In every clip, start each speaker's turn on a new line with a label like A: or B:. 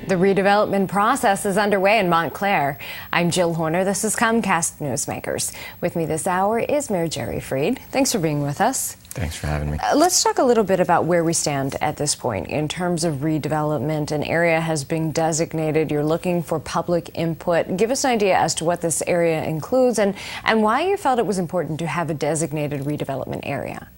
A: The redevelopment process is underway in Montclair. I'm Jill Horner. This is Comcast Newsmakers. With me this hour is Mayor Jerry Freed. Thanks for being with us.
B: Thanks for having me.
A: Let's talk a little bit about where we stand at this point in terms of redevelopment. An area has been designated. You're looking for public input. Give us an idea as to what this area includes and why you felt it was important to have a designated redevelopment area.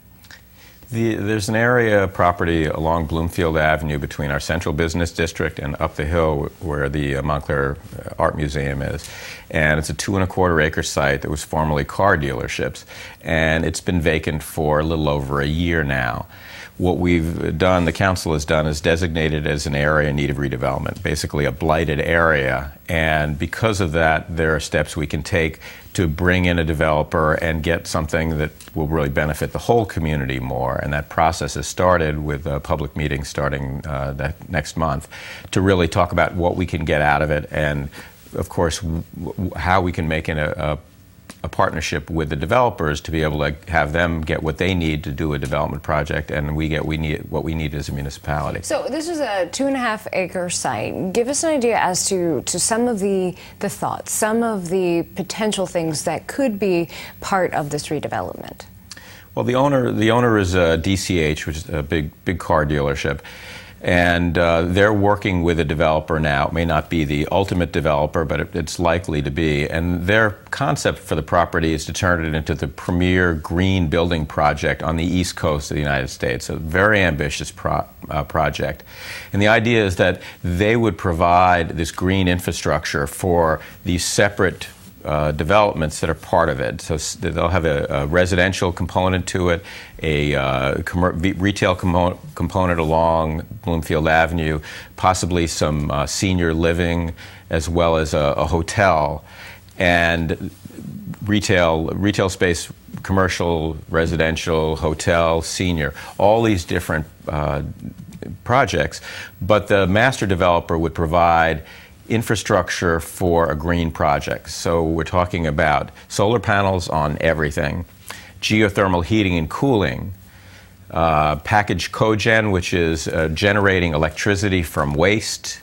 B: There's an area of property along Bloomfield Avenue between our central business district and up the hill where the Montclair Art Museum is. And it's a 2¼ acre site that was formerly car dealerships. And it's been vacant for a little over a year now. What we've done, the council has done, is designated as an area in need of redevelopment, basically a blighted area. And because of that, there are steps we can take to bring in a developer and get something that will really benefit the whole community more. And that process has started with a public meeting starting next month to really talk about what we can get out of it and, of course, how we can make it a partnership with the developers to be able to have them get what they need to do a development project, and we get what we need as a municipality.
A: So this is a 2½ acre site. Give us an idea as to some of the thoughts, some of the potential things that could be part of this redevelopment.
B: Well, the owner is DCH, which is a big car dealership. And they're working with a developer now. It may not be the ultimate developer, but it's likely to be. And their concept for the property is to turn it into the premier green building project on the East Coast of the United States. A very ambitious project. And the idea is that they would provide this green infrastructure for these separate developments that are part of it. So they'll have a residential component to it, a retail component along Bloomfield Avenue, possibly some senior living, as well as a hotel, and retail space, commercial, residential, hotel, senior, all these different projects. But the master developer would provide infrastructure for a green project. So we're talking about solar panels on everything, geothermal heating and cooling, packaged cogen, which is generating electricity from waste.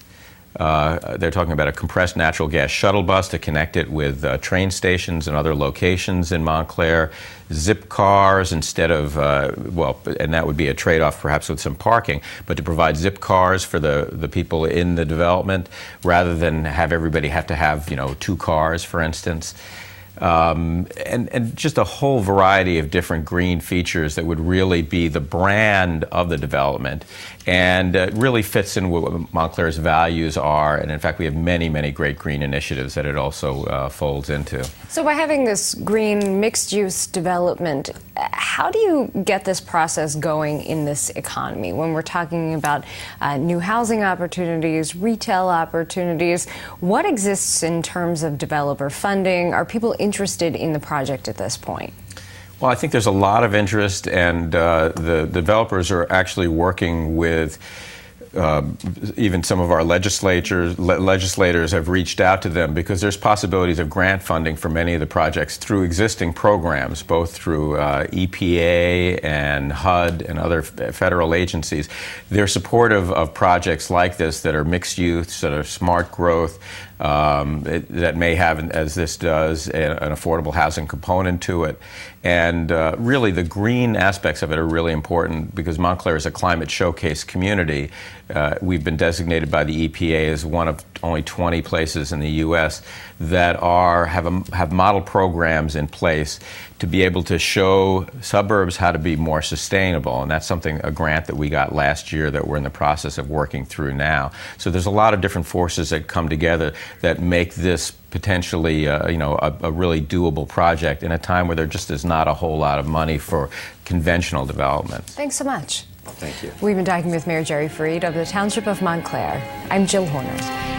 B: They're talking about a compressed natural gas shuttle bus to connect it with train stations and other locations in Montclair, zip cars instead of, and that would be a trade-off perhaps with some parking, but to provide zip cars for the people in the development rather than have everybody have to have, 2 cars, for instance. And just a whole variety of different green features that would really be the brand of the development and really fits in with what Montclair's values are. And in fact, we have many, many great green initiatives that it also folds into. So
A: by having this green mixed-use development, how do you get this process going in this economy when we're talking about new housing opportunities, retail opportunities? What exists in terms of developer funding? Are people interested in the project at this point?
B: Well, I think there's a lot of interest, and the developers are actually working with even some of our legislators have reached out to them because there's possibilities of grant funding for many of the projects through existing programs, both through EPA and HUD and other federal agencies. They're supportive of projects like this that are mixed use, that are smart growth, that may have, as this does, an affordable housing component to it. And really the green aspects of it are really important because Montclair is a climate showcase community. We've been designated by the EPA as one of only 20 places in the U.S. that have model programs in place to be able to show suburbs how to be more sustainable. And that's a grant that we got last year that we're in the process of working through now. So there's a lot of different forces that come together that make this potentially a really doable project in a time where there just is not a whole lot of money for conventional development.
A: Thanks so much.
B: Thank you.
A: We've been talking with Mayor Jerry Freed of the Township of Montclair. I'm Jill Horner.